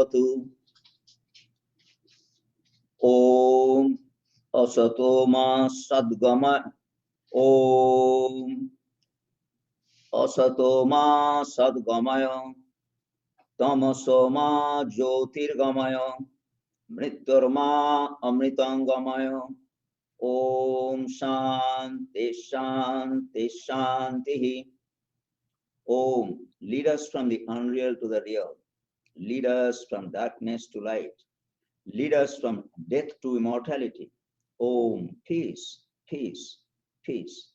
tu Om Asatoma Sadgama Om Asatoma Sadgamaya Tamasoma Jyotirgamaya Mrityurma Amritangamaya Om Shanti Shanti Shanti. Om, lead us from the unreal to the real. Lead us from darkness to light. Lead us from death to immortality. Om, peace, peace, peace.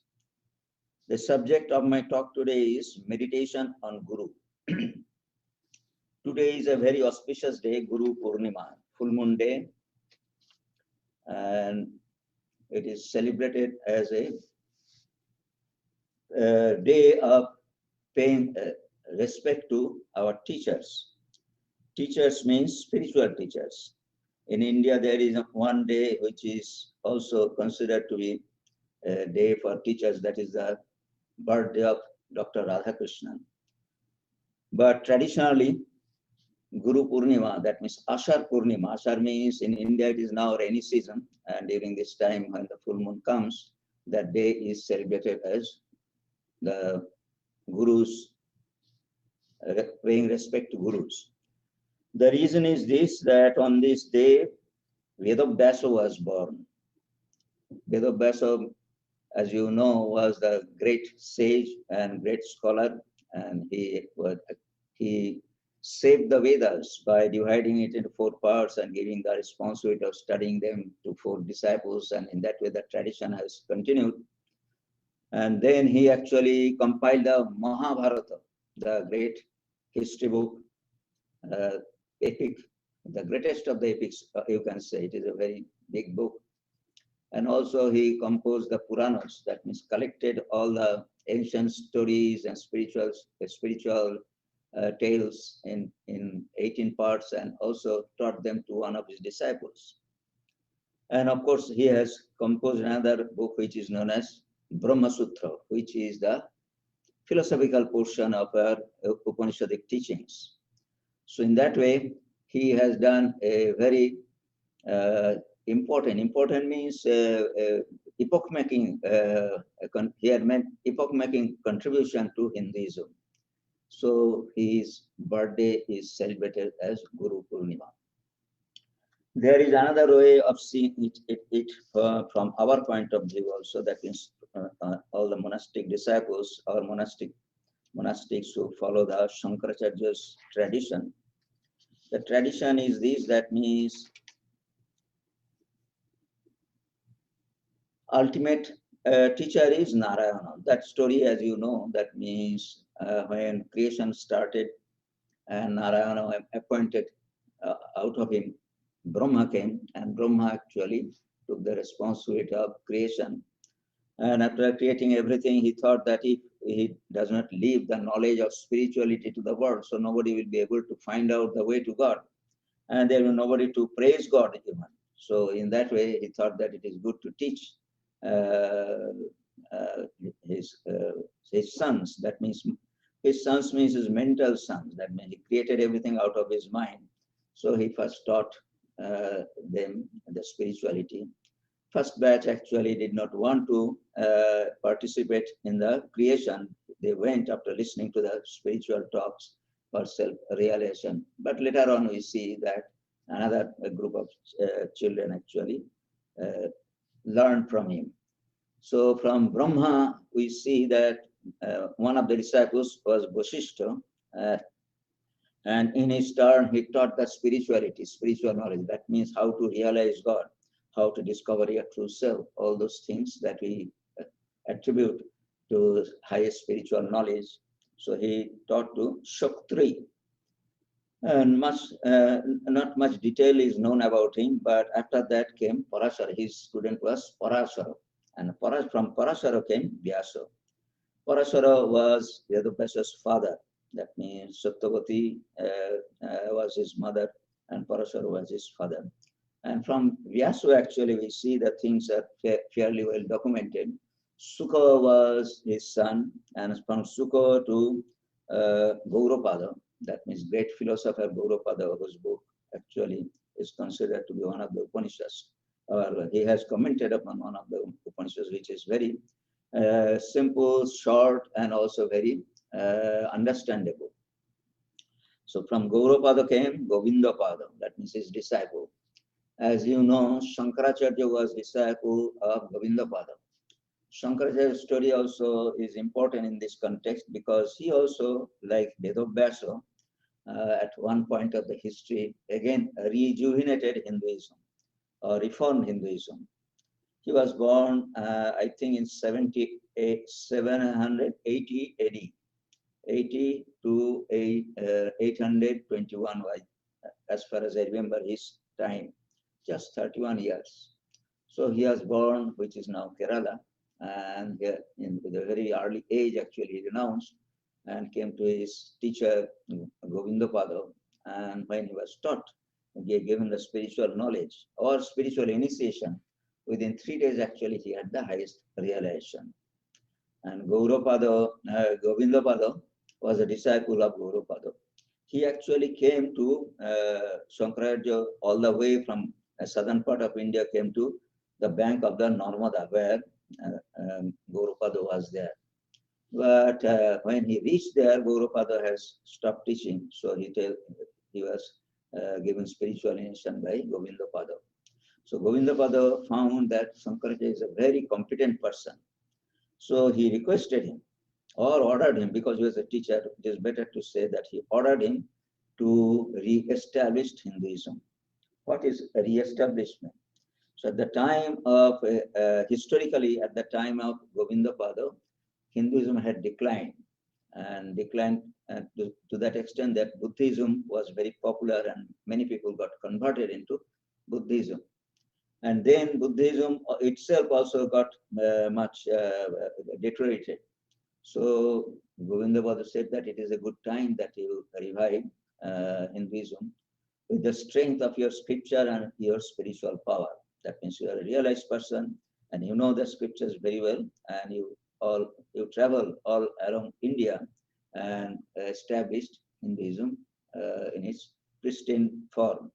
The subject of my talk today is meditation on Guru. Today is a very auspicious day, Guru Purnima, full moon day, and it is celebrated as a day of paying respect to our teachers. Teachers means spiritual teachers. In India, there is one day which is also considered to be a day for teachers, that is the birthday of Dr. Radhakrishnan. But traditionally, Guru Purnima, that means Ashar Purnima. Ashar means in India it is now rainy season, and during this time when the full moon comes, that day is celebrated as the Gurus, paying respect to Gurus. The reason is this, that on this day, Vedavyasa was born. Vedavyasa, as you know, was the great sage and great scholar, and he saved the Vedas by dividing it into 4 parts and giving the responsibility of studying them to 4 disciples, and in that way the tradition has continued. And then he actually compiled the Mahabharata, the great history book, epic, the greatest of the epics, you can say. It is a very big book. And also he composed the Puranas, that means collected all the ancient stories and spiritual tales in 18 parts, and also taught them to one of his disciples. And of course, he has composed another book which is known as Brahma Sutra, which is the philosophical portion of our Upanishadic teachings. So in that way, he has done a very important means epoch-making, he had made epoch-making contribution to Hinduism. So his birthday is celebrated as Guru Purnima. There is another way of seeing it from our point of view also, that means all the monastic disciples or monastics who follow the Shankaracharya's tradition. The tradition is this, that means ultimate teacher is Narayana. That story, as you know, that means when creation started and Narayana appointed, out of him Brahma came, and Brahma actually took the responsibility of creation. And after creating everything, he thought that if he does not leave the knowledge of spirituality to the world, so nobody will be able to find out the way to God, and there will be nobody to praise God even. So in that way, he thought that it is good to teach his sons. That means his sons means his mental sons. That means he created everything out of his mind. So he first taught them the spirituality. First batch actually did not want to participate in the creation. They went after listening to the spiritual talks for self-realization. But later on we see that another group of children actually learned from him. So from Brahma, we see that one of the disciples was Vasishtha, and in his turn, he taught the spirituality, spiritual knowledge. That means how to realize God, how to discover your true self, all those things that we attribute to highest spiritual knowledge. So he taught to Shaktri. And not much detail is known about him, but after that came Parashara. His student was Parashara. And from Parashara came Vyasa. Parashara was Vedavyasa's father. That means Satyavati was his mother, and Parashara was his father. And from Vyasa, actually, we see that things are fairly well documented. Sukha was his son, and from Sukha to Gaurapada, that means great philosopher Gaudapada, whose book actually is considered to be one of the Upanishads. Or he has commented upon one of the Upanishads, which is very simple, short, and also very understandable. So from Gaudapada came Govindapada, that means his disciple. As you know, Shankaracharya was disciple of Govindapada. Shankaracharya's story also is important in this context because he also, like Vedavyasa, at one point of the history, again rejuvenated Hinduism or reformed Hinduism. He was born, I think, in 780 AD, 80 to 821, as far as I remember his time, just 31 years. So he was born, which is now Kerala, and with a very early age, actually, he renounced and came to his teacher, Govindapada. And when he was taught, given the spiritual knowledge or spiritual initiation, within 3 days, actually, he had the highest realization. And Govindapada was a disciple of Gaudapada. He actually came to Shankaracharya all the way from a southern part of India, came to the bank of the Narmada, where Gaudapada was there. But when he reached there, Gaudapada has stopped teaching. So he was given spiritual initiation by Govindapada. So Govindapada found that Shankaracharya is a very competent person. So he requested him or ordered him, because he was a teacher, it is better to say that he ordered him to re-establish Hinduism. What is a re-establishment? So at the time of, historically, at the time of Govindapada, Hinduism had declined, and declined to that extent that Buddhism was very popular and many people got converted into Buddhism. And then Buddhism itself also got much deteriorated. So Govindapada said that it is a good time that you revive Hinduism with the strength of your scripture and your spiritual power. That means you are a realized person and you know the scriptures very well, and you travel all around India and established Hinduism in its pristine form.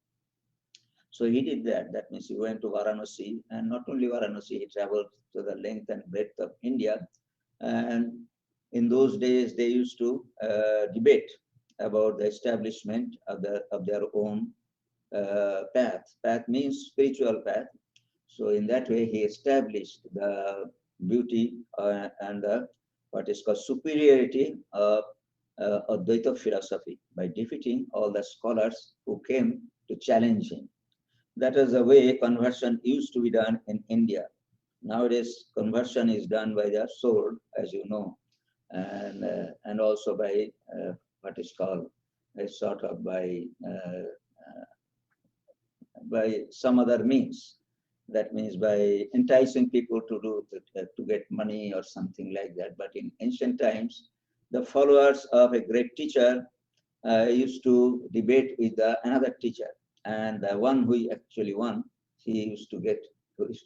So he did that. That means he went to Varanasi, and not only Varanasi, he traveled to the length and breadth of India. And in those days, they used to debate about the establishment of their own path. Path means spiritual path. So in that way, he established the beauty and what is called superiority of Advaita philosophy by defeating all the scholars who came to challenge him. That is the way conversion used to be done in India. Nowadays, conversion is done by the sword, as you know, and also by what is called a sort of by some other means. That means by enticing people to get money or something like that. But in ancient times, the followers of a great teacher used to debate with another teacher, and the one who actually won, he used to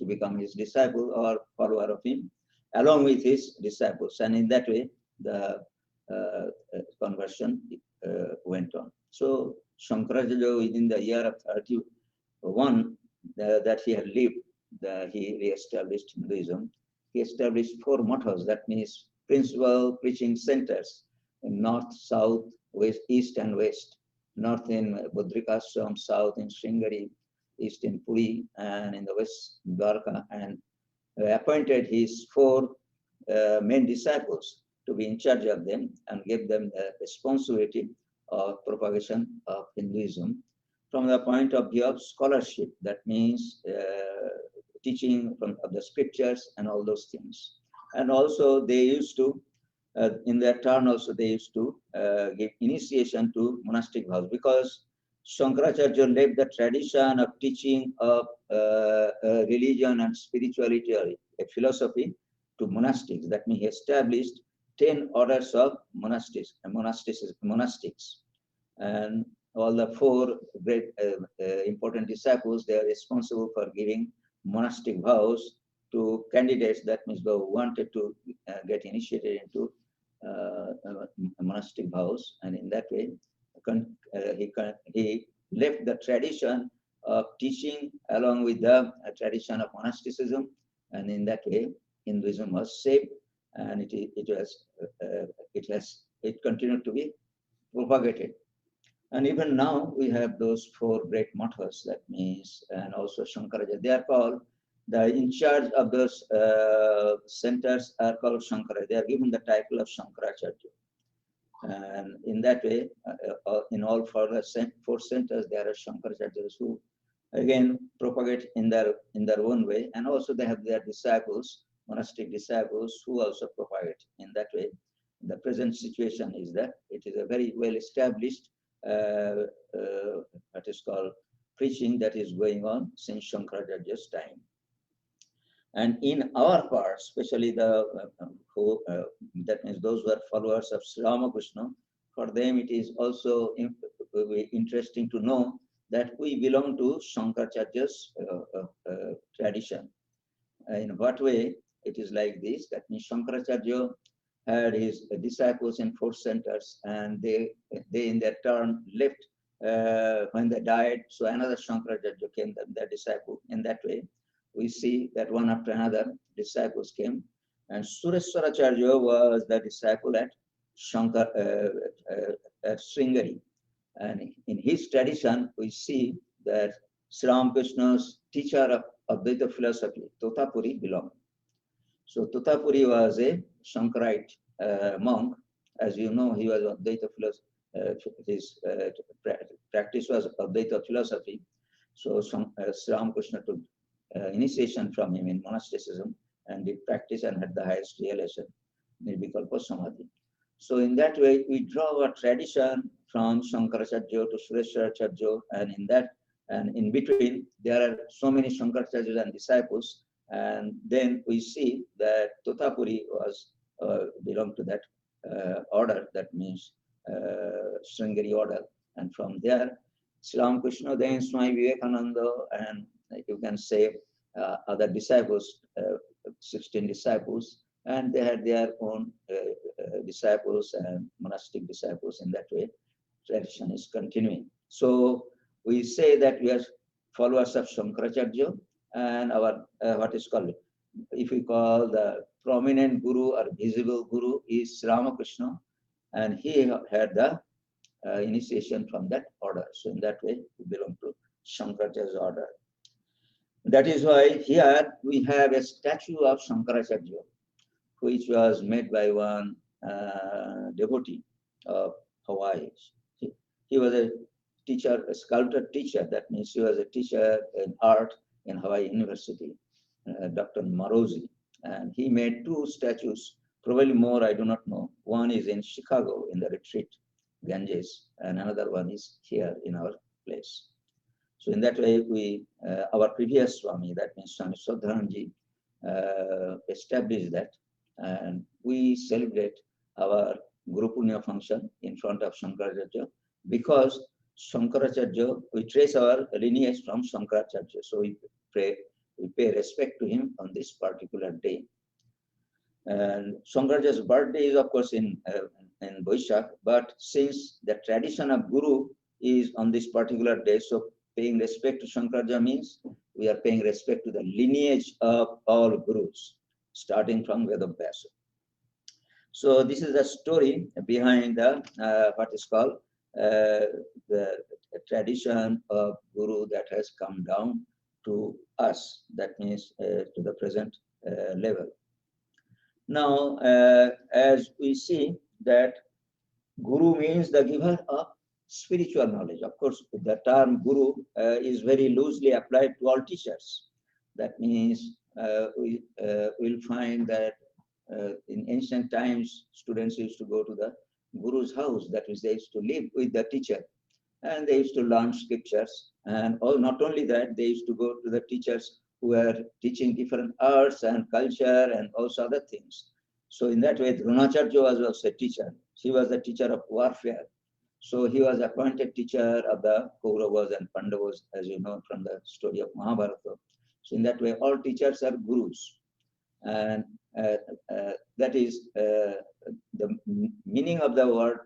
become his disciple or follower of him, along with his disciples, and in that way the conversion went on. So Shankaracharya, within the year of 31 that he had lived, he re-established Hinduism. He established 4 mottos, that means principal preaching centers in north, south, west, east, and west. North in Budrikashram, south in Sringeri, east in Puri, and in the west, Dwarka, and appointed his 4 main disciples to be in charge of them and gave them the responsibility of propagation of Hinduism from the point of view of scholarship. That means teaching of the scriptures and all those things. And also they used to, in their turn also, they used to give initiation to monastic vows, because Shankaracharya led the tradition of teaching of religion and spirituality, a philosophy, to monastics. That means he established 10 orders of monastics. And all the 4 great important disciples, they are responsible for giving monastic vows to candidates, that means those who wanted to get initiated into monastic vows. And in that way, he left the tradition of teaching along with the tradition of monasticism, and in that way, Hinduism was saved, and it continued to be propagated. And even now we have those four great mathas, that means, and also Shankaracharya. They are called, the in charge of those centers are called Shankaracharya. They are given the title of Shankaracharya. And in that way, in all four centers, there are Shankaracharyas who again propagate in their own way, and also they have their disciples, monastic disciples, who also propagate in that way. The present situation is that it is a very well established what is called preaching that is going on since Shankaracharya's time. And in our part, especially that means those who are followers of Sri Ramakrishna, for them it is also interesting to know that we belong to Shankaracharya's tradition. In what way? It is like this, that means Shankaracharya had his disciples in four centers, and they in their turn left when they died. So another Shankaracharya came, their disciple. In that way, we see that one after another disciples came, and Sureshwaracharya was the disciple at at Sringeri. And in his tradition, we see that Sri Ramakrishna's teacher of Advaita philosophy, Totapuri, belonged. So Totapuri was a Shankarite monk. As you know, he was Advaita philosophy. His practice was Advaita philosophy. So Sri Ramakrishna took initiation from him in monasticism, and did practice and had the highest realization, Nirvikalpa Samadhi. So in that way, we draw our tradition from Shankaracharya to Sureshwaracharya, and in between, there are so many Shankaracharyas and disciples. And then we see that Totapuri was belonged to that order, that means Sringeri order. And from there, Sri Ramakrishna, then Swami Vivekananda, and you can say other disciples, 16 disciples, and they had their own disciples and monastic disciples. In that way, tradition is continuing. So we say that we are followers of Shankaracharya, and our what is called, if we call the prominent guru or visible guru, is Ramakrishna, and he had the initiation from that order. So in that way, we belong to Shankaracharya's order. That is why here we have a statue of Shankaracharya, which was made by one devotee of Hawaii. He was a teacher, a sculptor teacher. That means he was a teacher in art in Hawaii University, Dr. Marosi. And he made two statues, probably more, I do not know. One is in Chicago in the retreat, Ganges, and another one is here in our place. So in that way, our previous Swami, that means Swami Swadharanji, established that, and we celebrate our Guru Punya function in front of Shankaracharya, because Shankaracharya, we trace our lineage from Shankaracharya. So we pay respect to him on this particular day. And Shankaracharya's birthday is, of course, in Boishakh, but since the tradition of Guru is on this particular day, so paying respect to Shankaracharya means we are paying respect to the lineage of all Gurus, starting from Vedavyasa. So this is the story behind the what is called the tradition of Guru that has come down to us, that means to the present level. Now, as we see that Guru means the giver of spiritual knowledge. Of course, the term Guru is very loosely applied to all teachers. That means we will find that in ancient times, students used to go to the Guru's house. That is, they used to live with the teacher, and they used to learn scriptures. And not only that, they used to go to the teachers who were teaching different arts and culture and also other things. So in that way, Dronacharya was also a teacher. He was a teacher of warfare. So he was appointed teacher of the Kauravas and Pandavas, as you know from the story of Mahabharata. So in that way, all teachers are gurus. And that is the meaning of the word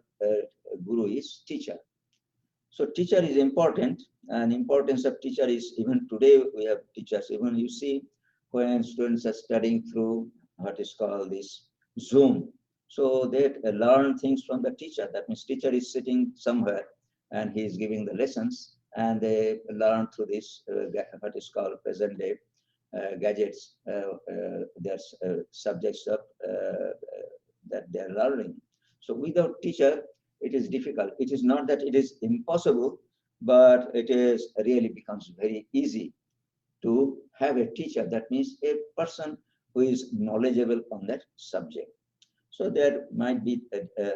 guru is teacher. So teacher is important, and importance of teacher is even today we have teachers. Even you see when students are studying through what is called this Zoom, so they learn things from the teacher. That means teacher is sitting somewhere and he is giving the lessons, and they learn through this what is called present day gadgets. Their subjects of that they are learning. So without teacher, it is difficult. It is not that it is impossible, but it is really becomes very easy to have a teacher. That means a person who is knowledgeable on that subject. So there might be,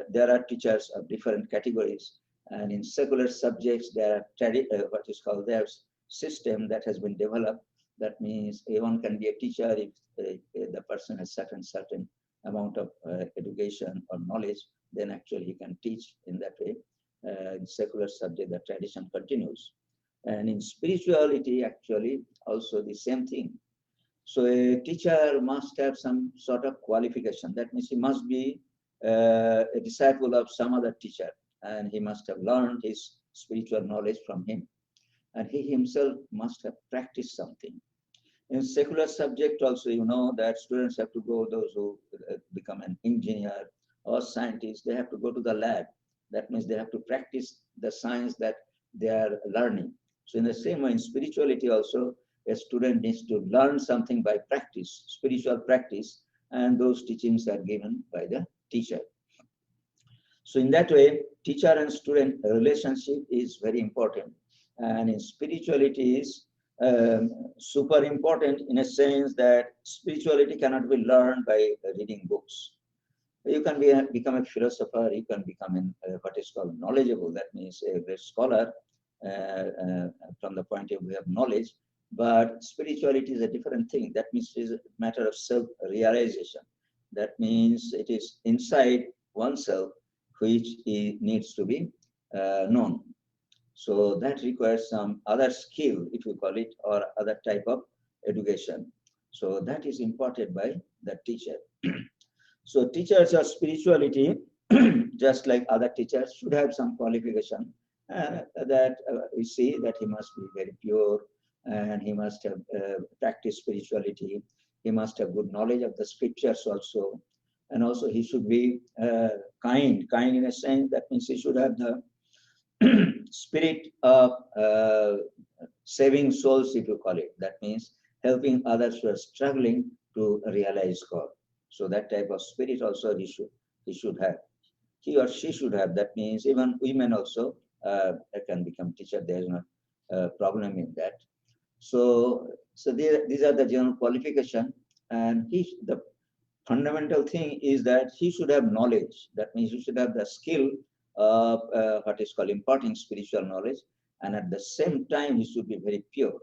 there are teachers of different categories, and in secular subjects, there are what is called their system that has been developed. That means one can be a teacher if the person has certain amount of education or knowledge, then actually he can teach in that way. In secular subject, the tradition continues. And in spirituality, actually, also the same thing. So a teacher must have some sort of qualification. That means he must be a disciple of some other teacher, and he must have learned his spiritual knowledge from him. And he himself must have practiced something. In secular subject also, you know that students have to go, those who become an engineer or scientist, they have to go to the lab. That means they have to practice the science that they are learning. So in the same way, in spirituality also, a student needs to learn something by practice, spiritual practice, and those teachings are given by the teacher. So in that way, teacher and student relationship is very important. And in spirituality is super important in a sense that spirituality cannot be learned by reading books. You can become a philosopher, you can become what is called knowledgeable. That means a great scholar from the point of view of knowledge. But spirituality is a different thing. That means it is a matter of self-realization. That means it is inside oneself which needs to be known. So that requires some other skill, if you call it, or other type of education. So that is imparted by the teacher. So teachers of spirituality, just like other teachers, should have some qualification. That we see that he must be very pure, and he must have practiced spirituality. He must have good knowledge of the scriptures also, and also he should be kind in a sense. That means he should have the spirit of saving souls, if you call it. That means helping others who are struggling to realize God. So that type of spirit also he should have. He or she should have. That means even women also can become teacher. There is no problem in that. So these are the general qualification, and the fundamental thing is that he should have knowledge. That means he should have the skill of what is called imparting spiritual knowledge, and at the same time he should be very pure.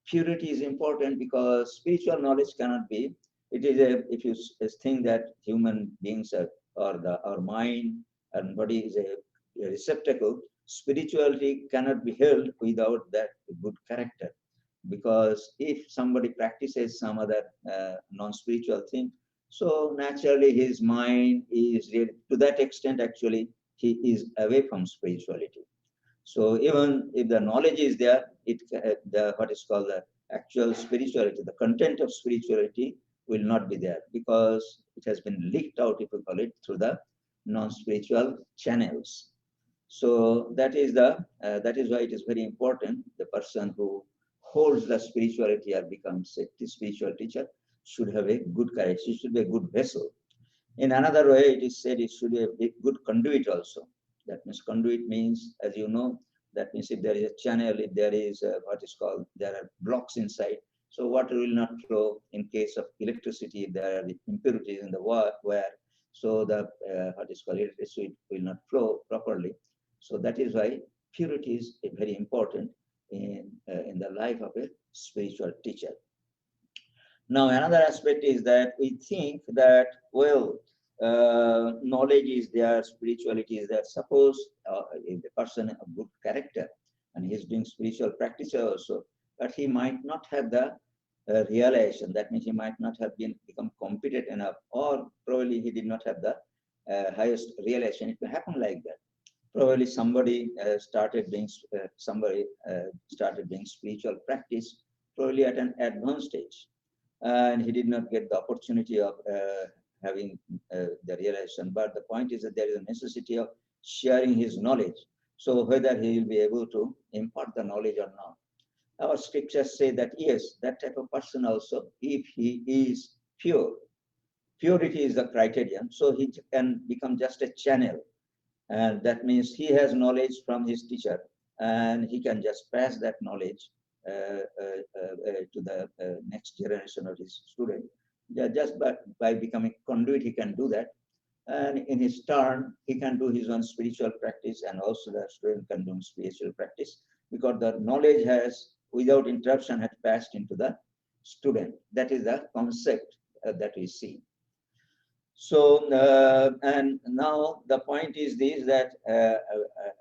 Purity is important because spiritual knowledge cannot be. It is if you think that human beings are, or our mind and body is a receptacle, spirituality cannot be held without that good character. Because if somebody practices some other non-spiritual thing, so naturally his mind is really, to that extent actually, he is away from spirituality. So even if the knowledge is there, the what is called the actual spirituality, the content of spirituality will not be there because it has been leaked out, if you call it, through the non-spiritual channels. So that is why it is very important. The person who holds the spirituality or becomes a spiritual teacher should have a good character. He should be a good vessel. In another way, it is said it should be a good conduit also. That means conduit means, as you know, that means if there is a channel, if there is what is called, there are blocks inside, so water will not flow. In case of electricity, if there are impurities in the wire, so the what is called electricity will not flow properly. So that is why purity is very important in the life of a spiritual teacher. Now, another aspect is that we think that, well, knowledge is there, spirituality is there. Suppose if the person of good character and he's doing spiritual practice also, but he might not have the realization. That means he might not have become competent enough, or probably he did not have the highest realization. It may happen like that. Probably somebody started doing spiritual practice, probably at an advanced stage, and he did not get the opportunity of having the realization. But the point is that there is a necessity of sharing his knowledge. So whether he will be able to impart the knowledge or not. Our scriptures say that yes, that type of person also, if he is pure, purity is the criterion, so he can become just a channel. And that means he has knowledge from his teacher, and he can just pass that knowledge to the next generation of his student. Yeah, just by becoming conduit, he can do that. And in his turn, he can do his own spiritual practice, and also the student can do spiritual practice, because the knowledge has, without interruption, had passed into the student. That is the concept that we see. So, and now the point is this, that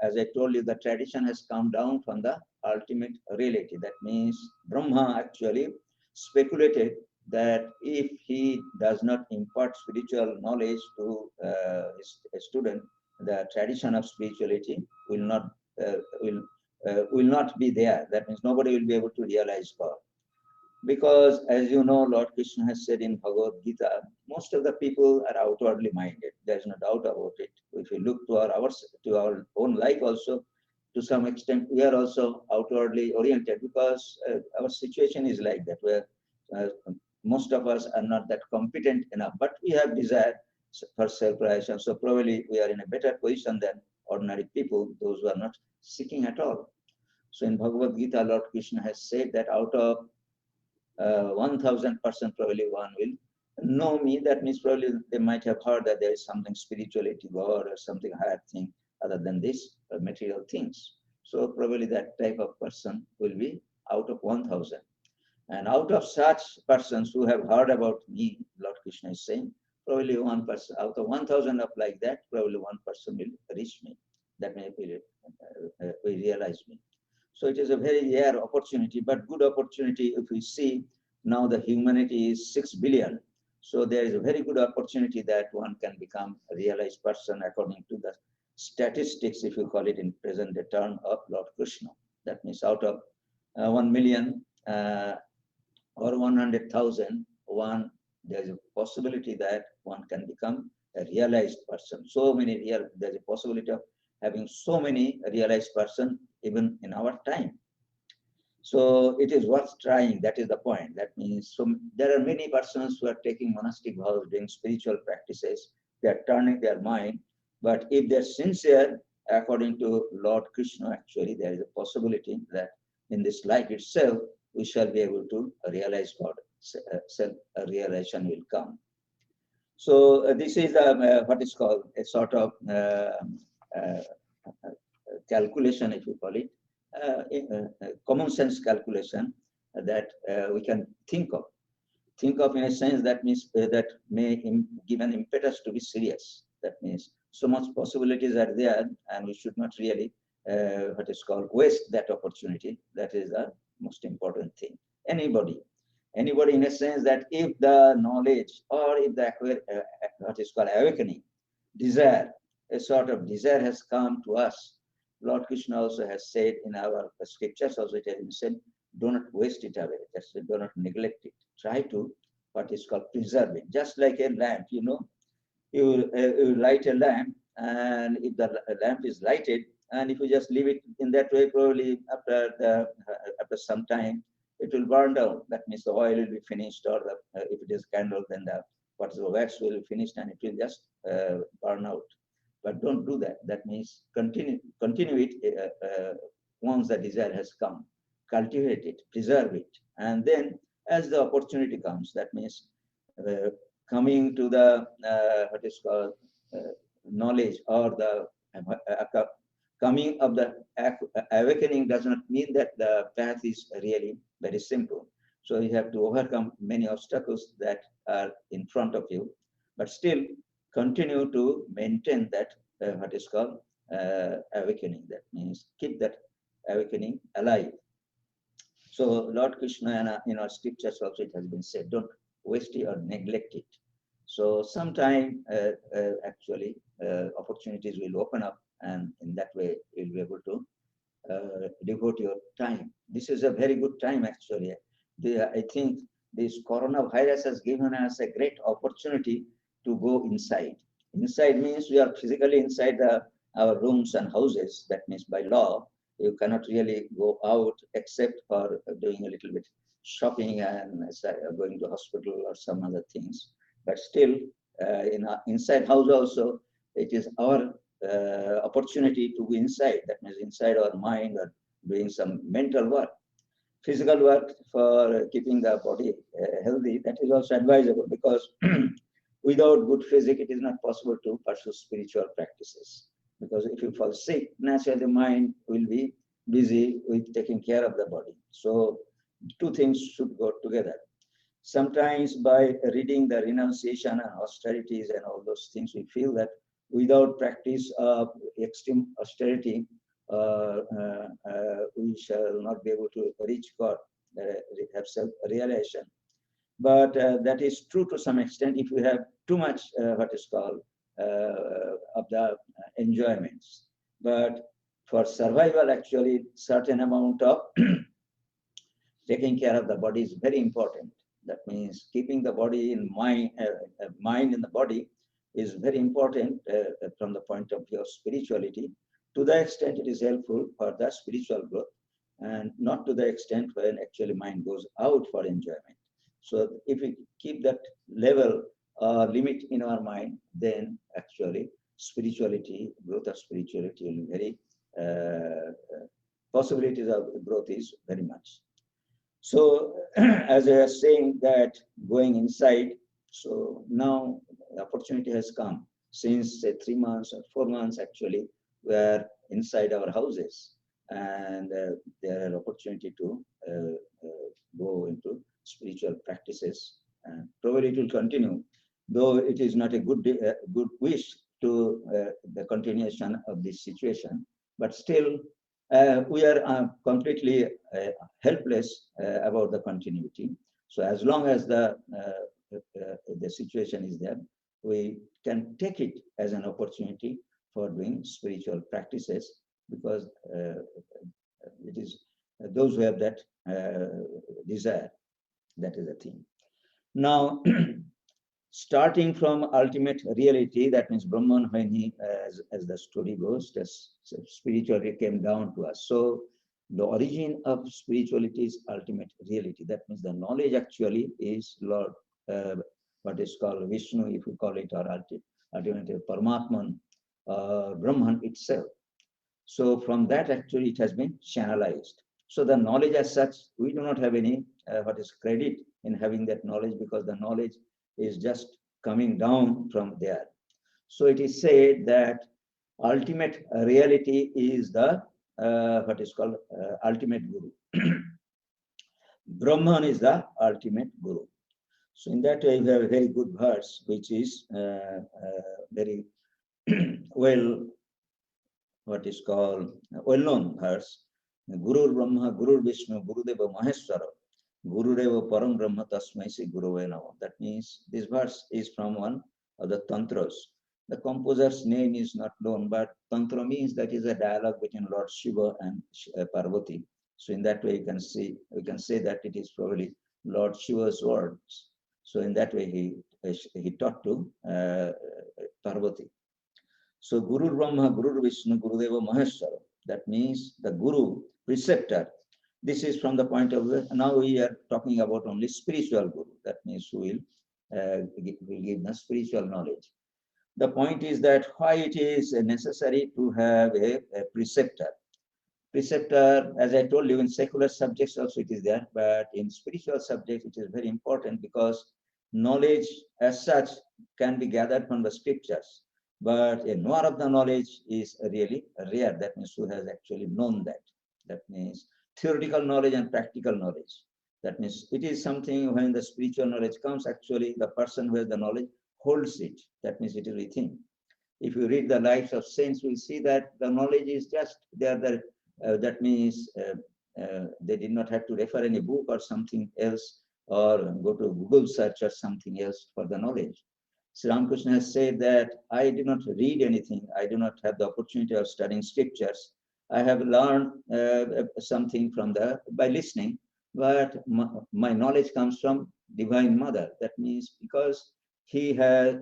as I told you, the tradition has come down from the ultimate reality. That means Brahma actually speculated that if he does not impart spiritual knowledge to his student, the tradition of spirituality uh, will will not be there. That means nobody will be able to realize God. Because as you know, Lord Krishna has said in Bhagavad Gita, most of the people are outwardly minded. There's no doubt about it. If we look to our own life also, to some extent, we are also outwardly oriented, because our situation is like that, where uh, most of us are not that competent enough, but we have desire for self-realization. So probably we are in a better position than ordinary people, those who are not seeking at all. So in Bhagavad Gita, Lord Krishna has said that out of 1000% probably one will know me. That means probably they might have heard that there is something spirituality, God, or something higher thing other than this material things. So probably that type of person will be out of 1000. And out of such persons who have heard about me, Lord Krishna is saying, probably one person, out of 1000 of like that, probably one person will reach me. That may will realize me. So it is a very rare opportunity, but good opportunity. If we see now the humanity is 6 billion. So there is a very good opportunity that one can become a realized person according to the statistics, if you call it in present day term, of Lord Krishna. That means out of 1 million or 100,000, there is a possibility that one can become a realized person. There's a possibility of having so many realized person even in our time. So it is worth trying. That is the point. That means there are many persons who are taking monastic vows, doing spiritual practices. They are turning their mind. But if they're sincere, according to Lord Krishna, actually, there is a possibility that in this life itself, we shall be able to realize God. Self-realization will come. So this is what is called a sort of calculation, if you call it, common sense calculation that we can think of. Think of in a sense that means that may give an impetus to be serious. That means so much possibilities are there, and we should not really what is called waste that opportunity. That is the most important thing. Anybody in a sense that if the knowledge or if the what is called awakening, desire, a sort of desire has come to us. Lord Krishna also has said in our scriptures, also it has been said, do not waste it away, just do not neglect it. Try to what is called preserve it. Just like a lamp, you light a lamp, and if the lamp is lighted, and if you just leave it in that way, probably after some time, it will burn down. That means the oil will be finished, or if it is candle, then the wax will be finished, and it will just burn out. But don't do that. That means continue it once the desire has come. Cultivate it, preserve it, and then as the opportunity comes, that means coming to the what is called knowledge, or the coming of the awakening does not mean that the path is really very simple. So you have to overcome many obstacles that are in front of you, but still continue to maintain that what is called awakening. That means keep that awakening alive. So Lord Krishna, in our scriptures also it has been said, don't waste it or neglect it. So sometime actually opportunities will open up, and in that way you'll be able to devote your time. This is a very good time actually. I think this coronavirus has given us a great opportunity to go inside. Inside means we are physically inside our rooms and houses. That means by law, you cannot really go out except for doing a little bit shopping and going to hospital or some other things. But still, in our inside house also, it is our opportunity to be inside. That means inside our mind or doing some mental work. Physical work for keeping the body healthy, that is also advisable because without good physique, it is not possible to pursue spiritual practices. Because if you fall sick, naturally the mind will be busy with taking care of the body. So two things should go together. Sometimes by reading the renunciation and austerities and all those things, we feel that without practice of extreme austerity, we shall not be able to reach God, have self-realization. But that is true to some extent if you have too much what is called of the enjoyments. But for survival, actually, certain amount of taking care of the body is very important. That means keeping the body in mind in the body is very important from the point of view of spirituality. To the extent it is helpful for the spiritual growth, and not to the extent when actually mind goes out for enjoyment. So if we keep that level limit in our mind, then actually spirituality, growth of spirituality will be very possibilities of growth is very much. So as I was saying that going inside, so now the opportunity has come since say 3 months or 4 months actually, we are inside our houses and there are opportunity to go into spiritual practices, and probably it will continue, though it is not a good wish to the continuation of this situation, but still we are completely helpless about the continuity. So as long as the situation is there, we can take it as an opportunity for doing spiritual practices, because it is those who have that desire, that is the thing. Now, starting from ultimate reality, that means Brahman, when he, as the story goes, just spirituality came down to us. So the origin of spirituality is ultimate reality. That means the knowledge actually is Lord, what is called Vishnu, if you call it, or ultimately Paramatman, Brahman itself. So from that actually it has been channelized. So the knowledge as such, we do not have any what is credit in having that knowledge, because the knowledge is just coming down from there. So it is said that ultimate reality is the what is called ultimate guru. Brahman is the ultimate guru. So in that way, we have a very good verse, which is very well, what is called well-known verse. Guru Brahma, Guru Vishnu, Guru Deva Maheshwara, Guru Deva Param Brahma Tasmai Se Guru Nama. That means this verse is from one of the tantras. The composer's name is not known, but tantra means that is a dialogue between Lord Shiva and Parvati. So in that way, you can see, we can say that it is probably Lord Shiva's words. So in that way, he taught to Parvati. So Guru Brahma, Guru Vishnu, Guru Deva Maheshwara. That means the Guru, preceptor. This is from the point of view. Now we are talking about only spiritual Guru. That means who will give the spiritual knowledge. The point is that why it is necessary to have a preceptor. Preceptor, as I told you, in secular subjects also it is there, but in spiritual subjects it is very important, because knowledge as such can be gathered from the scriptures, but a knower of the knowledge is really rare. That means who has actually known that. That means theoretical knowledge and practical knowledge. That means it is something when the spiritual knowledge comes, actually the person who has the knowledge holds it. That means it is within. If you read the lives of saints, we'll see that the knowledge is just there. That means they did not have to refer any book or something else, or go to Google search or something else for the knowledge. Sri Ramakrishna has said that I do not read anything. I do not have the opportunity of studying scriptures. I have learned something from by listening, but my knowledge comes from Divine Mother. That means because he has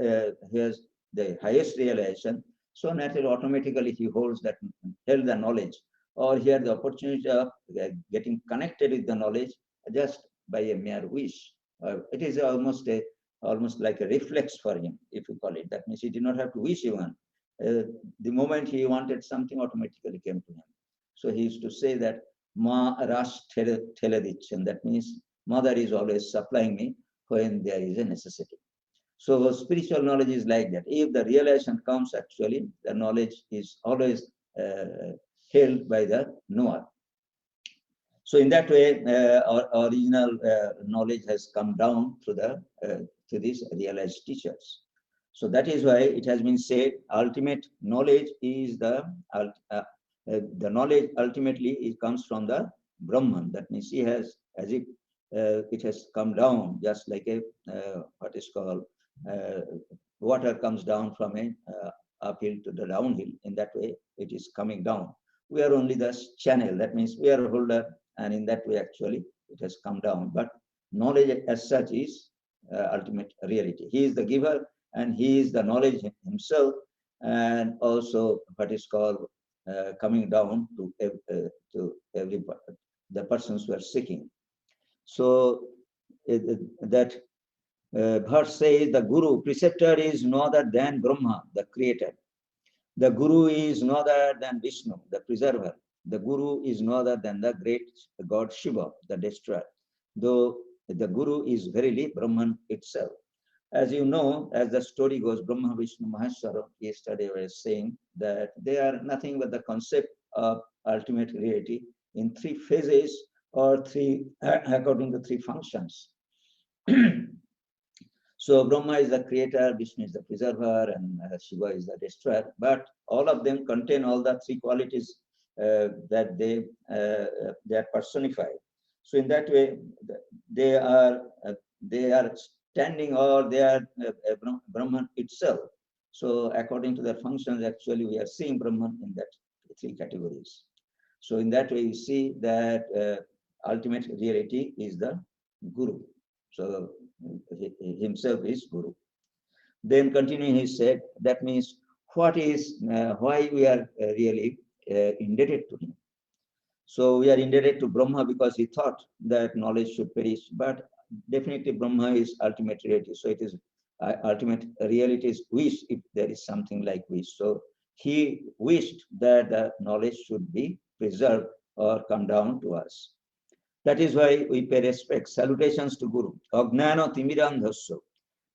the highest realization, so naturally, automatically he held the knowledge, or he had the opportunity of getting connected with the knowledge just by a mere wish. It is almost like a reflex for him, if you call it. That means he did not have to wish even. The moment he wanted something, automatically came to him. So he used to say that Ma Rash Teledich, that means mother is always supplying me when there is a necessity. So spiritual knowledge is like that. If the realization comes, actually, the knowledge is always held by the knower. So in that way, our original knowledge has come down to these realized teachers. So that is why it has been said, ultimate knowledge is the knowledge ultimately it comes from the Brahman. That means he has, as if it has come down, just like a what is called water comes down from a uphill to the downhill. In that way, it is coming down. We are only the channel. That means we are a holder, and in that way, actually, it has come down. But knowledge as such is ultimate reality. He is the giver, and he is the knowledge himself, and also what is called coming down to every the persons who are seeking. So that verse says the Guru, preceptor is no other than Brahma, the creator. The Guru is no other than Vishnu, the preserver. The Guru is no other than the great God Shiva, the destroyer. Though the Guru is verily Brahman itself. As you know, as the story goes, Brahma, Vishnu, Maheshwara, yesterday I was saying that they are nothing but the concept of ultimate reality in three phases or according to three functions. So Brahma is the creator, Vishnu is the preserver, and Shiva is the destroyer. But all of them contain all the three qualities that they are personified. So in that way, they are standing, or they are Brahman itself. So according to their functions, actually we are seeing Brahman in that three categories. So in that way, you see that ultimate reality is the Guru. So he himself is Guru. Then continuing, he said, that means why we are really indebted to him. So we are indebted to Brahma because he thought that knowledge should perish, but definitely Brahma is ultimate reality. So it is ultimate reality is wish, if there is something like wish. So he wished that the knowledge should be preserved or come down to us. That is why we pay respect. Salutations to Guru. Agnano timirandhasya,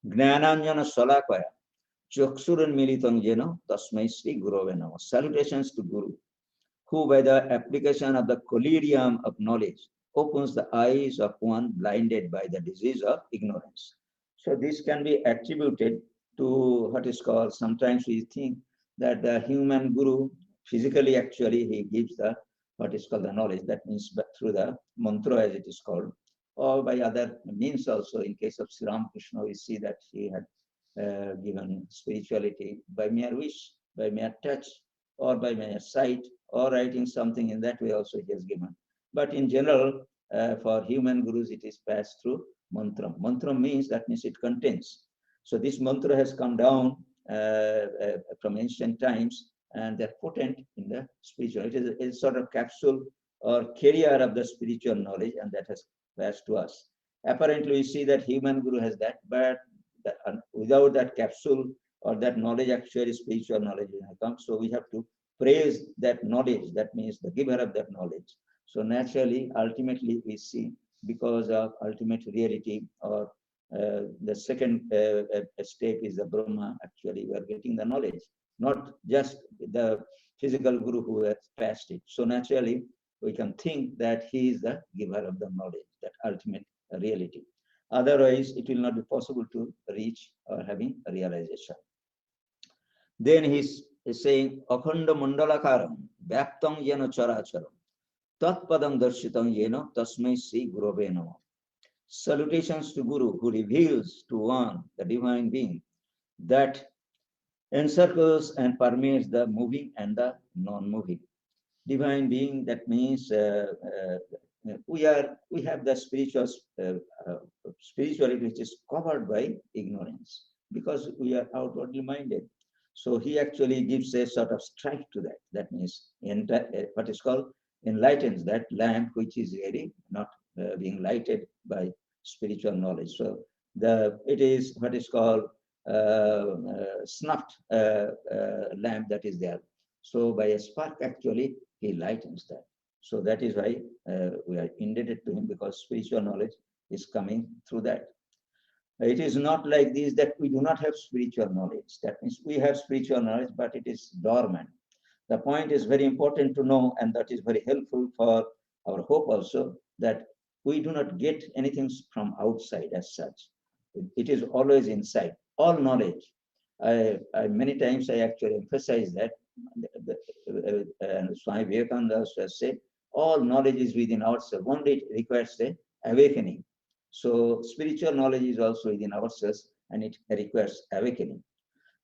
gnananjana salakaya, chaksuran militam jena, tasmai Sri Gurave Namah. Salutations to Guru, who by the application of the collyrium of knowledge opens the eyes of one blinded by the disease of ignorance. So this can be attributed to what is called, sometimes we think that the human Guru, physically actually he gives the what is called the knowledge, that means through the mantra as it is called, or by other means also. In case of Sri Ramakrishna, we see that he had given spirituality by mere wish, by mere touch, or by mere sight, or writing something. In that way also he has given. But in general, for human gurus, it is passed through mantra. Mantra means, that means it contains. So this mantra has come down from ancient times, and they're potent in the spiritual. It is a sort of capsule or carrier of the spiritual knowledge, and that has passed to us. Apparently, we see that human guru has that, but without that capsule or that knowledge, actually spiritual knowledge will come. So we have to praise that knowledge. That means the giver of that knowledge. So naturally, ultimately, we see, because of ultimate reality, or the second step is the Brahma. Actually, we are getting the knowledge, not just the physical guru who has passed it. So naturally, we can think that he is the giver of the knowledge, that ultimate reality. Otherwise, it will not be possible to reach or having a realization. Then he's saying, Akhanda Mandalakaram, Vyaptam Yena Characharam, Tatpadam Darshitam Yena, Tasmai Sri Gurave Namah. Salutations to Guru, who reveals to one, the divine being, that encircles and permeates the moving and the non-moving. Divine being, that means we have the uh, uh, spirituality which is covered by ignorance because we are outwardly minded. So he actually gives a sort of strike to that. That means what is called enlightens that lamp which is really not being lighted by spiritual knowledge. So it is what is called snuffed lamp that is there. So by a spark, actually, he lightens that. So that is why we are indebted to him, because spiritual knowledge is coming through that. It is not like this that we do not have spiritual knowledge. That means we have spiritual knowledge, but it is dormant. The point is very important to know, and that is very helpful for our hope also, that we do not get anything from outside as such. It is always inside. All knowledge. Many times I actually emphasize that, and Swami Vivekananda has said, all knowledge is within ourselves. Only it requires a awakening. So spiritual knowledge is also within ourselves, and it requires awakening.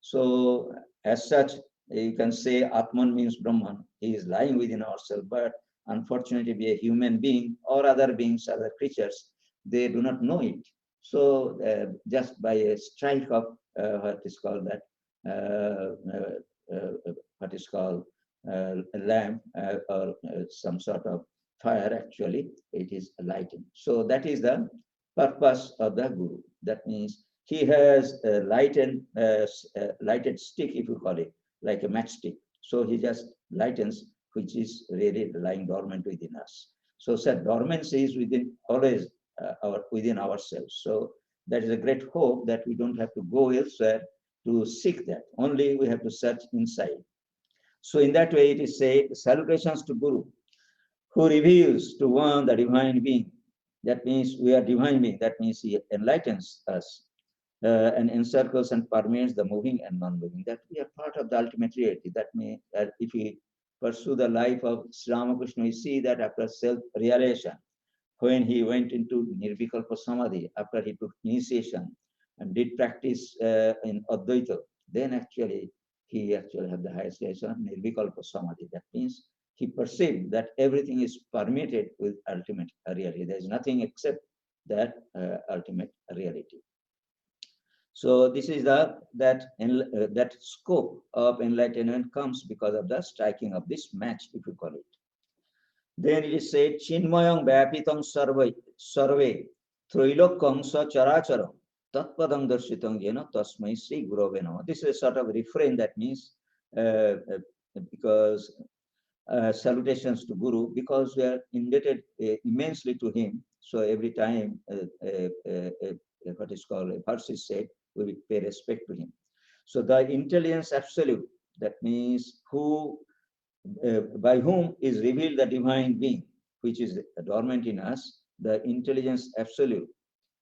So as such, you can say Atman means Brahman. He is lying within ourselves, but unfortunately, be a human being or other beings, other creatures, they do not know it. So just by a strike of what is called that, what is called a lamp or some sort of fire, actually, it is lighting. So that is the purpose of the Guru. That means he has a lighted stick, if you call it, like a matchstick. So he just lightens, which is really lying dormant within us. So said dormancy is within always within ourselves. So that is a great hope that we don't have to go elsewhere to seek that. Only we have to search inside. So in that way, it is said, salutations to Guru, who reveals to one the divine being. That means we are divine being. That means he enlightens us and encircles and permeates the moving and non-moving. That we are part of the ultimate reality. That means that if we pursue the life of Sri Ramakrishna, we see that after self-realization, when he went into Nirvikalpa Samadhi, after he took initiation and did practice in Advaita, then actually he actually had the highest realization of Nirvikalpa Samadhi. That means he perceived that everything is permeated with ultimate reality. There is nothing except that ultimate reality. So this is that scope of enlightenment comes because of the striking of this match, if you call it. Then it is said, Chinmayang Vyapitang Sarve Trilokam Sa Characharam Tatpadam Darshitang Jena Tasmai Sri Gurave Namah. This is a sort of refrain that means because salutations to Guru, because we are indebted immensely to him. So every time what is called a verse is said, we will pay respect to him. So the intelligence absolute, that means by whom is revealed the divine being, which is dormant in us, the intelligence absolute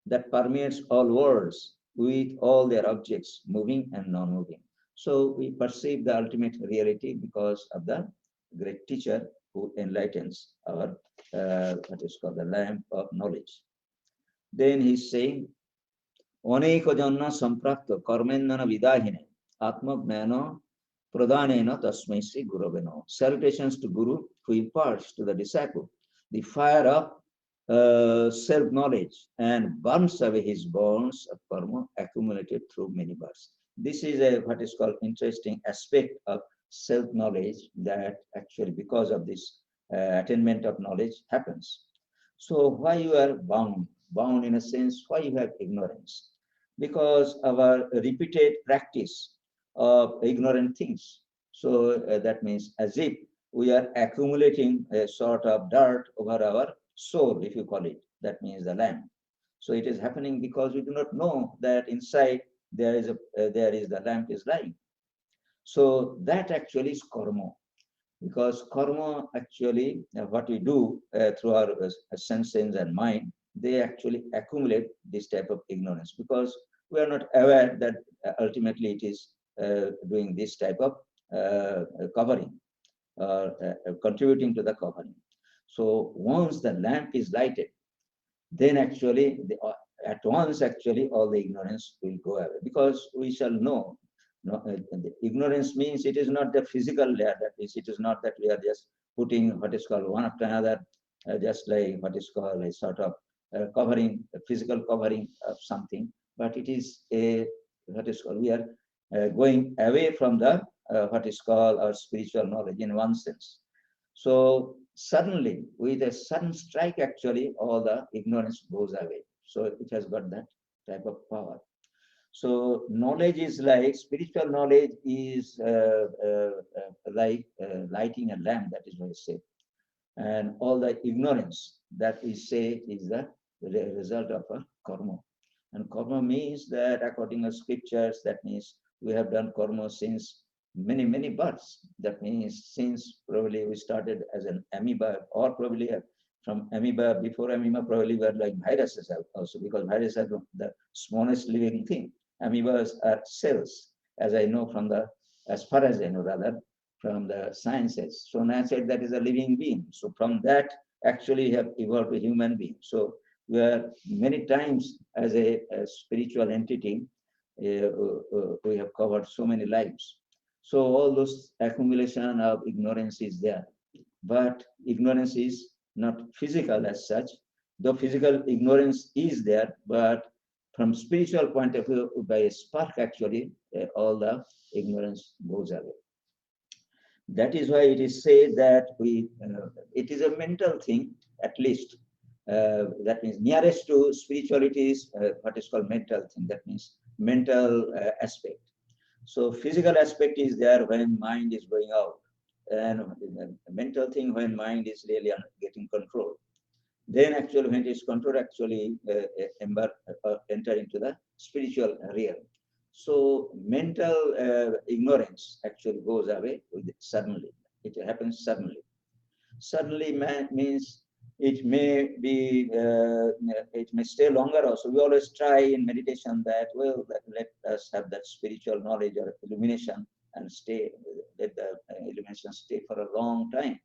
that permeates all worlds with all their objects, moving and non-moving. So we perceive the ultimate reality because of the great teacher who enlightens our what is called the lamp of knowledge. Then he's saying, Oneko janna samprapta karmendana vidahine atmajnana pradhanena tasmai sri gurave namaha. Salutations to Guru, who imparts to the disciple the fire of self-knowledge and burns away his bonds of karma accumulated through many births. This is what is called interesting aspect of self-knowledge, that actually because of this attainment of knowledge happens. So why you are bound? Bound in a sense, why you have ignorance? Because our repeated practice of ignorant things. So that means as if we are accumulating a sort of dirt over our soul, if you call it. That means the lamp. So it is happening because we do not know that inside there is the lamp is lying. So that actually is karma, because karma actually what we do through our senses and mind, they actually accumulate this type of ignorance because we are not aware that ultimately it is doing this type of covering or contributing to the covering. So once the lamp is lighted, then actually at once actually all the ignorance will go away, because we shall know. No, the ignorance means it is not the physical layer, that is, it is not that we are just putting what is called one after another, just like what is called a sort of covering, a physical covering of something, but it is a what is called, we are going away from the what is called our spiritual knowledge in one sense. So suddenly, with a sudden strike, actually, all the ignorance goes away. So it has got that type of power. So knowledge is like, spiritual knowledge is like lighting a lamp, that is what I say. And all the ignorance that we say is the result of a karma. And karma means that according to scriptures, that means we have done karma since many, many births. That means since probably we started as an amoeba, or probably from amoeba, before amoeba, probably were like viruses also, because viruses are the smallest living thing. Amoebas are cells, as I know from the, as far as I know rather, from the sciences. So now I said that is a living being. So from that, actually have evolved a human being. So we are many times as a spiritual entity, we have covered so many lives. So all those accumulation of ignorance is there, but ignorance is not physical as such. The physical ignorance is there, but from spiritual point of view, by a spark actually, all the ignorance goes away. That is why it is said that it is a mental thing, at least. That means nearest to spirituality is what is called mental thing. That means mental aspect. So physical aspect is there when mind is going out, and the mental thing when mind is really getting control. Then actually when it is controlled, actually enter into the spiritual realm. So mental ignorance actually goes away with it suddenly. It happens suddenly. Suddenly means it may be, it may stay longer also. We always try in meditation that, well, let us have that spiritual knowledge or illumination and stay, let the illumination stay for a long time.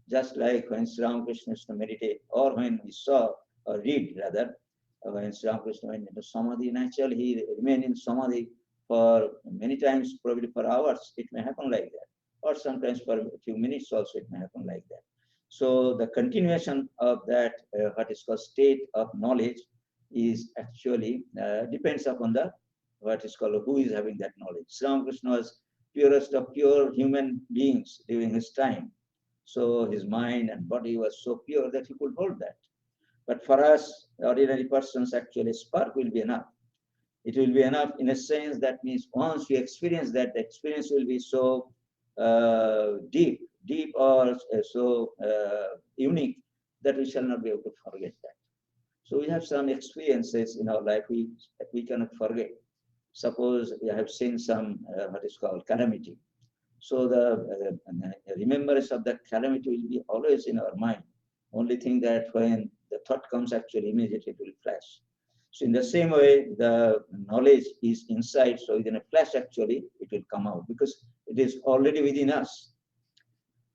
Just like when Sri Ramakrishna used to meditate, or when we saw, or read rather, when Sri Ramakrishna went into Samadhi, naturally he remained in Samadhi for many times, probably for hours, it may happen like that. Or sometimes for a few minutes also it may happen like that. So the continuation of that, what is called state of knowledge, is actually depends upon the, what is called, who is having that knowledge. Sri Ramakrishna was purest of pure human beings during his time. So his mind and body was so pure that he could hold that. But for us, ordinary persons, actually, spark will be enough. It will be enough in a sense that means once we experience that, the experience will be so deep or so unique that we shall not be able to forget that. So we have some experiences in our life we cannot forget. Suppose we have seen some what is called calamity. So the remembrance of that calamity will be always in our mind. Only thing that when the thought comes, actually immediately it will flash. So in the same way, the knowledge is inside. So within a flash, actually, it will come out because it is already within us.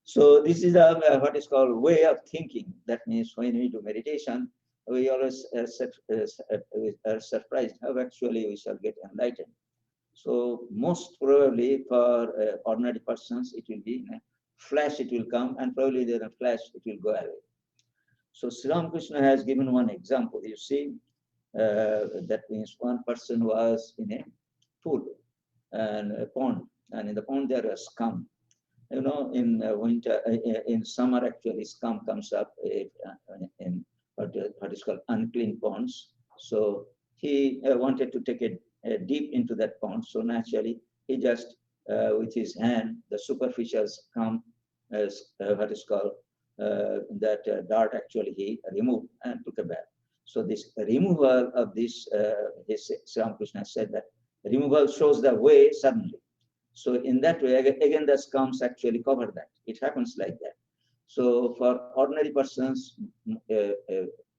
So this is a what is called way of thinking. That means when we do meditation, we always are surprised how actually we shall get enlightened. So most probably for ordinary persons, it will be in a flash, it will come, and probably in a flash, it will go away. So Sri Ramakrishna has given one example. You see, that means one person was in a pool and a pond, and in the pond there was scum. You know, in winter, in summer, actually, scum comes up in what is called unclean ponds. So he wanted to take it deep into that pond. So naturally, he just with his hand, the superficial scum, what is called that dart, actually he removed and took a bath. So this removal of this, his Sri Ramakrishna said that removal shows the way suddenly. So in that way, again, the scums actually cover that. It happens like that. So for ordinary persons,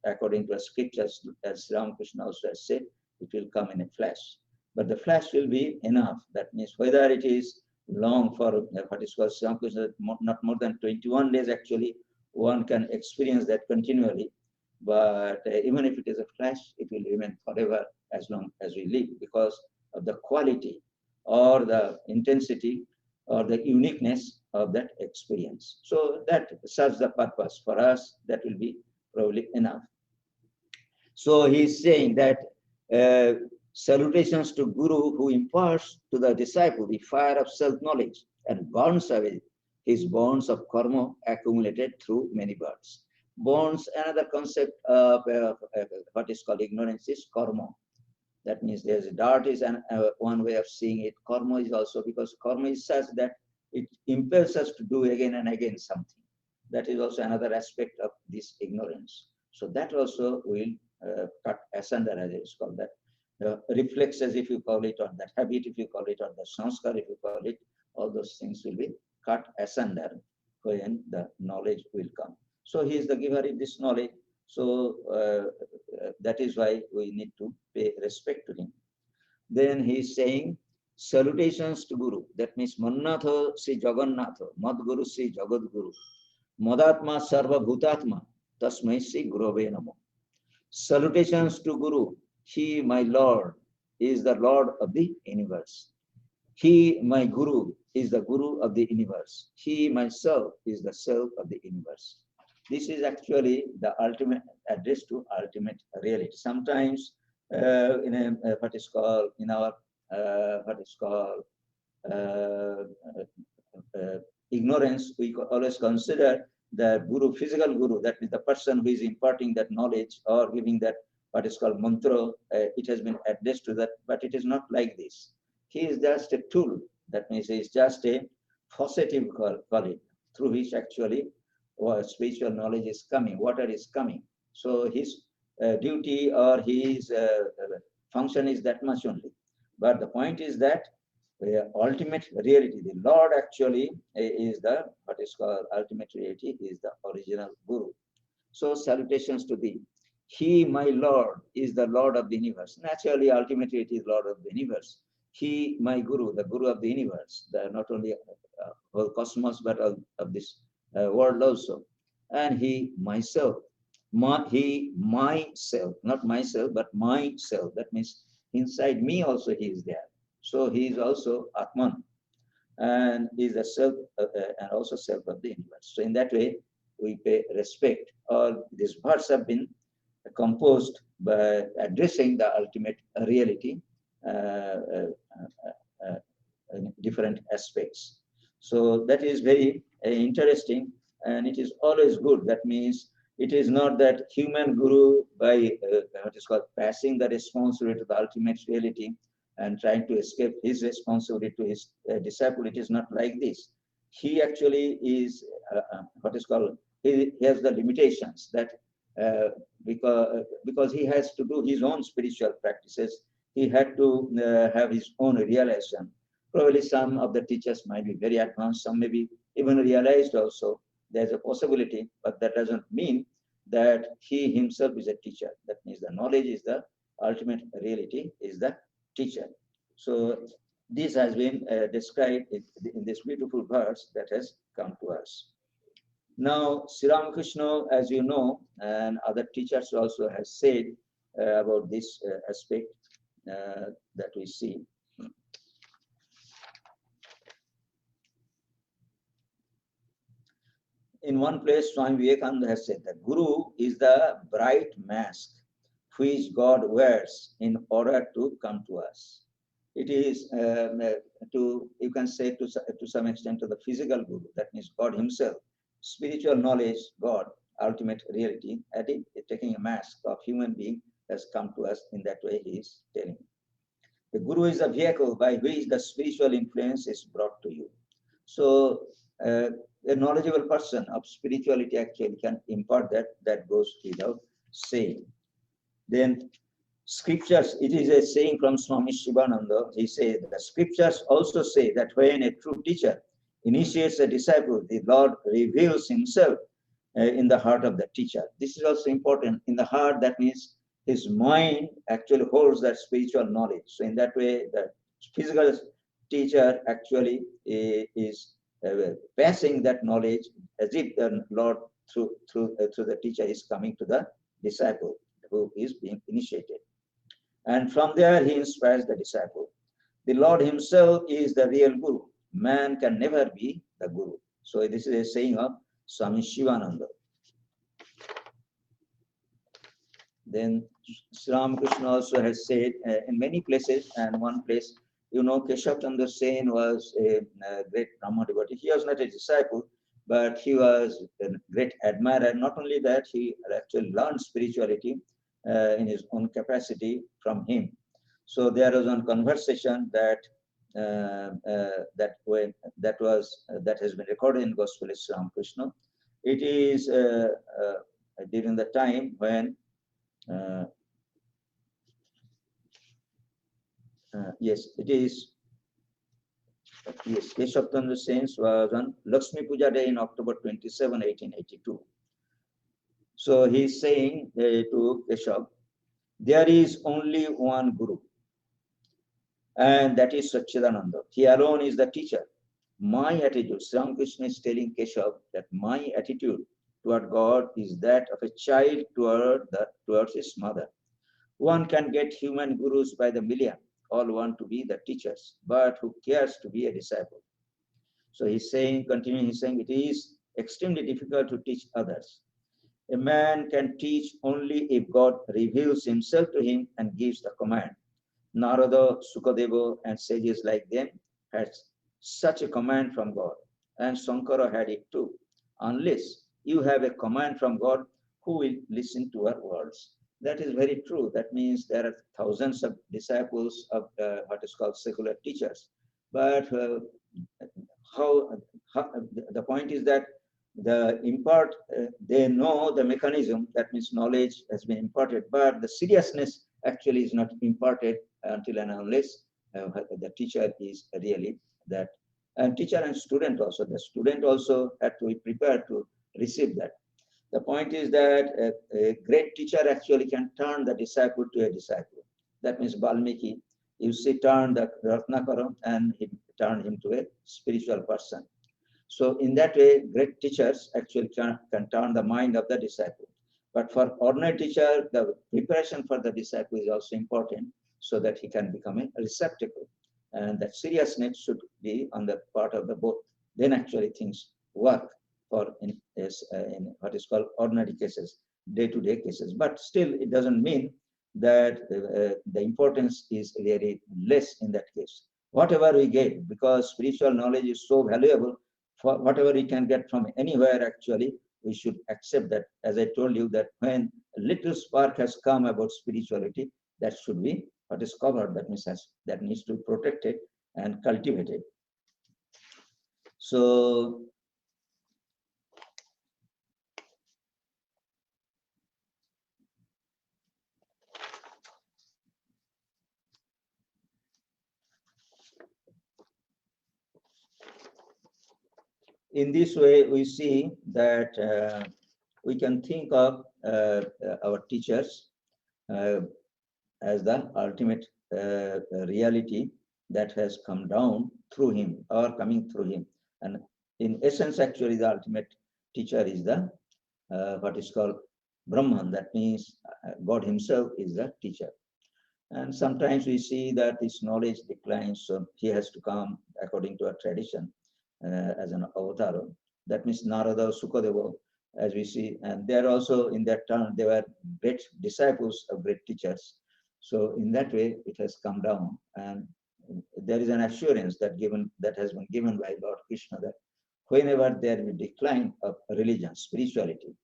according to the scriptures, as Ramakrishna also has said, it will come in a flash. But the flash will be enough. That means whether it is long for what is called Ramakrishna, not more than 21 days actually, one can experience that continually. but even if it is a flash, it will remain forever as long as we live, because of the quality or the intensity or the uniqueness of that experience. So that serves the purpose for us. That will be probably enough. So he's saying that salutations to Guru who imparts to the disciple the fire of self-knowledge and burns away his bonds of karma accumulated through many births. Bonds, another concept of what is called ignorance is karma. That means there's a dart is one way of seeing it. Karma is also, because karma is such that it impels us to do again and again something. That is also another aspect of this ignorance. So that also will cut asunder, as it's called, that reflexes, if you call it, or that habit, if you call it, or the sanskar, if you call it, all those things will be cut asunder when the knowledge will come. So he is the giver of this knowledge. So that is why we need to pay respect to him. Then he is saying, salutations to Guru. That means Mannatha Sri Jagannatha, Madguru Sri Jagadguru, Madatma Sarva Bhutatma, Tasmai Sri Gurave Namo. Salutations to Guru. He, my Lord, is the Lord of the universe. He, my Guru, is the Guru of the universe. He, myself, is the self of the universe. This is actually the ultimate address to ultimate reality. Sometimes in what is called in our what is called uh, ignorance, we always consider the guru, physical guru, that is the person who is imparting that knowledge or giving that what is called mantra. It has been addressed to that, but it is not like this. He is just a tool. That means he is just a positive call it, through which actually spiritual knowledge is coming, water is coming. So his duty or his function is that much only. But the point is that the ultimate reality, the Lord actually is the, what is called ultimate reality, is the original Guru. So salutations to thee. He, my Lord, is the Lord of the universe. Naturally, ultimately it is Lord of the universe. He, my Guru, the Guru of the universe, the not only whole cosmos, but of this world also. And he, myself, he, myself, not myself, but myself. That means inside me also he is there. So he is also Atman, and is the self and also self of the universe. So in that way, we pay respect. All these words have been composed by addressing the ultimate reality in different aspects. So that is very interesting, and it is always good. That means it is not that human guru, by what is called passing the responsibility to the ultimate reality and trying to escape his responsibility to his disciple. It is not like this. He actually is what is called, he has the limitations that because he has to do his own spiritual practices, he had to have his own realization. Probably some of the teachers might be very advanced, some may be even realized also. There's a possibility, but that doesn't mean that he himself is a teacher. That means the knowledge is the ultimate reality, is the teacher. So this has been described in this beautiful verse that has come to us. Now, Sri Ramakrishna, as you know, and other teachers also have said about this aspect that we see. In one place, Swami Vivekananda has said that Guru is the bright mask which God wears in order to come to us. It is to, you can say to some extent, to the physical Guru, that means God himself. Spiritual knowledge, God, ultimate reality, taking a mask of human being, has come to us. In that way, he is telling. The Guru is a vehicle by which the spiritual influence is brought to you. So a knowledgeable person of spirituality actually can impart that. That goes without saying. Then scriptures, it is a saying from Swami Shivananda. He says the scriptures also say that when a true teacher initiates a disciple, the Lord reveals himself in the heart of the teacher. This is also important. In the heart, that means his mind actually holds that spiritual knowledge. So in that way, the physical teacher actually is passing that knowledge as if the Lord through the teacher is coming to the disciple who is being initiated. And from there, he inspires the disciple. The Lord himself is the real guru. Man can never be the guru. So this is a saying of Swami Shivananda. Then Sri Ramakrishna also has said in many places, and one place, Keshav Chandra Sen was a great Brahma devotee. He was not a disciple, but he was a great admirer. Not only that, he actually learned spirituality in his own capacity from him. So there was one conversation that that has been recorded in Gospel of Sri Ramakrishna. It is during the time when yes, it is. Yes, Keshav Chandra Sen was on Lakshmi Puja Day in October 27, 1882. So he's saying to Keshav, there is only one Guru, and that is Satchidananda. He alone is the teacher. My attitude, Sri Ramakrishna is telling Keshav that my attitude toward God is that of a child towards his mother. One can get human gurus by the million. All want to be the teachers, but who cares to be a disciple? So he's saying, continuing, he's saying, it is extremely difficult to teach others. A man can teach only if God reveals himself to him and gives the command. Narada, Sukadeva, and sages like them had such a command from God, and Sankara had it too. Unless you have a command from God, who will listen to our words? That is very true. That means there are thousands of disciples of what is called secular teachers. But how, the point is that they know the mechanism, that means knowledge has been imparted, but the seriousness actually is not imparted until and unless the teacher is really that. And teacher and student also, the student also had to be prepared to receive that. The point is that a great teacher actually can turn the disciple to a disciple. That means Valmiki, you see, turned the Ratnakara and he turned him to a spiritual person. So in that way, great teachers actually can turn the mind of the disciple. But for ordinary teacher, the preparation for the disciple is also important so that he can become a receptacle. And that seriousness should be on the part of the both. Then actually things work for in what is called ordinary cases, day-to-day cases. But still, it doesn't mean that the importance is really less in that case. Whatever we get, because spiritual knowledge is so valuable, for whatever we can get from anywhere, actually, we should accept that. As I told you, that when a little spark has come about spirituality, that should be what is covered, that means that needs to be protected and cultivated. So in this way, we see that we can think of our teachers as the ultimate reality that has come down through him or coming through him. And in essence, actually, the ultimate teacher is the what is called Brahman. That means God himself is the teacher. And sometimes we see that his knowledge declines, so he has to come according to a tradition as an avatar. That means Narada, Sukadeva, as we see, and they are also in that time, they were great disciples of great teachers. So in that way, it has come down, and there is an assurance that has been given by Lord Krishna that whenever there will be decline of religion, spirituality,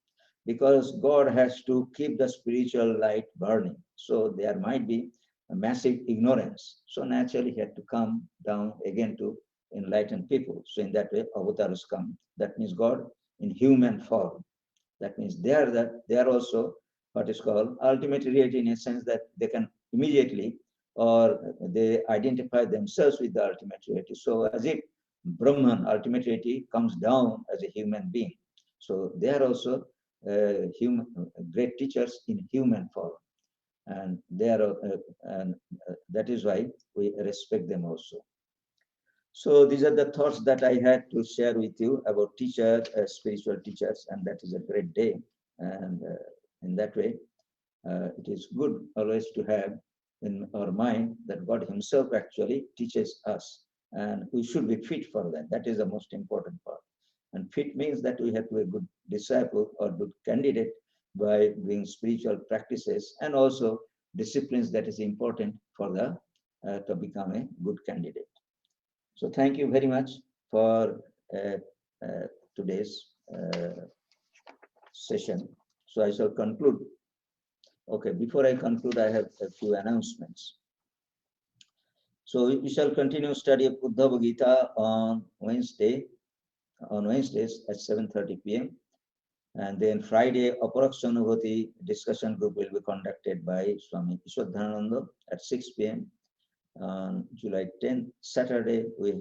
because God has to keep the spiritual light burning. So there might be a massive ignorance. So naturally, he had to come down again to enlighten people. So in that way, avatars come. That means God in human form. That means they are also what is called ultimate reality, in a sense that they can immediately or they identify themselves with the ultimate reality. So as if Brahman, ultimate reality, comes down as a human being. So they are also human, great teachers in human form, and they are, and that is why we respect them also. So these are the thoughts that I had to share with you about teachers, spiritual teachers, and that is a great day. And in that way, it is good always to have in our mind that God Himself actually teaches us, and we should be fit for that. That is the most important part. And fit means that we have to be a good disciple or good candidate by doing spiritual practices and also disciplines that is important for the to become a good candidate. So thank you very much for today's session. So I shall conclude. Okay, before I conclude, I have a few announcements. So we shall continue study of Uddhava Gita on Wednesdays at 7:30 p.m. And then Friday, Aparakshanubhati discussion group will be conducted by Swami Ishwadhananda at 6 p.m. On July 10th, Saturday, we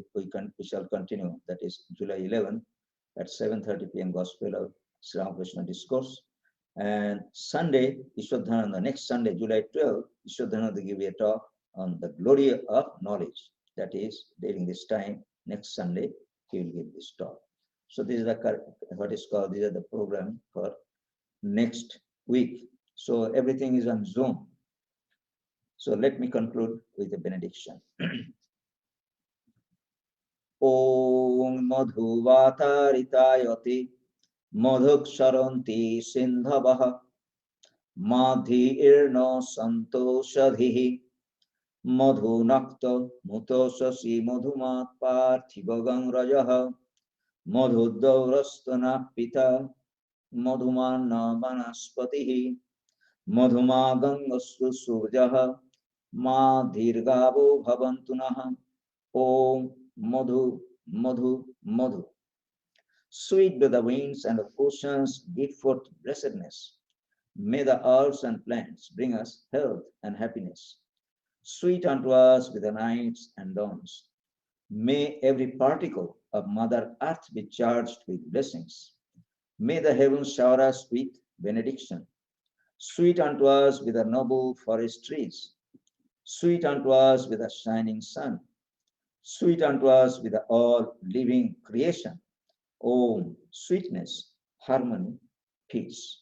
shall continue, that is July 11th at 7:30 p.m. Gospel of Sri Ramakrishna Discourse. And Sunday, Ishwadhananda, next Sunday, July 12th, Ishwadhananda give a talk on the glory of knowledge. That is, during this time, next Sunday, he will give this talk. So this is the what is called, these are the program for next week. So everything is on Zoom. So let me conclude with a benediction. Om Madhu Vataritayati Madhuksharanti Sindhavaha Madhi Irno Santoshadhihi Madhu Nakta Mutosasi Madhumat Parthivagang Rajaha Madhu Daurastana Pita Madhumanna Vanaspatihi Madhumagangastu Surjaha Ma Dirgavo Bhavantunaha Om Madhu Madhu Madhu. Sweet do the winds and the oceans give forth blessedness. May the earths and plants bring us health and happiness. Sweet unto us with the nights and dawns. May every particle of Mother Earth be charged with blessings. May the heavens shower us with benediction. Sweet unto us with the noble forest trees. Sweet unto us with the shining sun. Sweet unto us with the all-living creation. Om, sweetness, harmony, peace.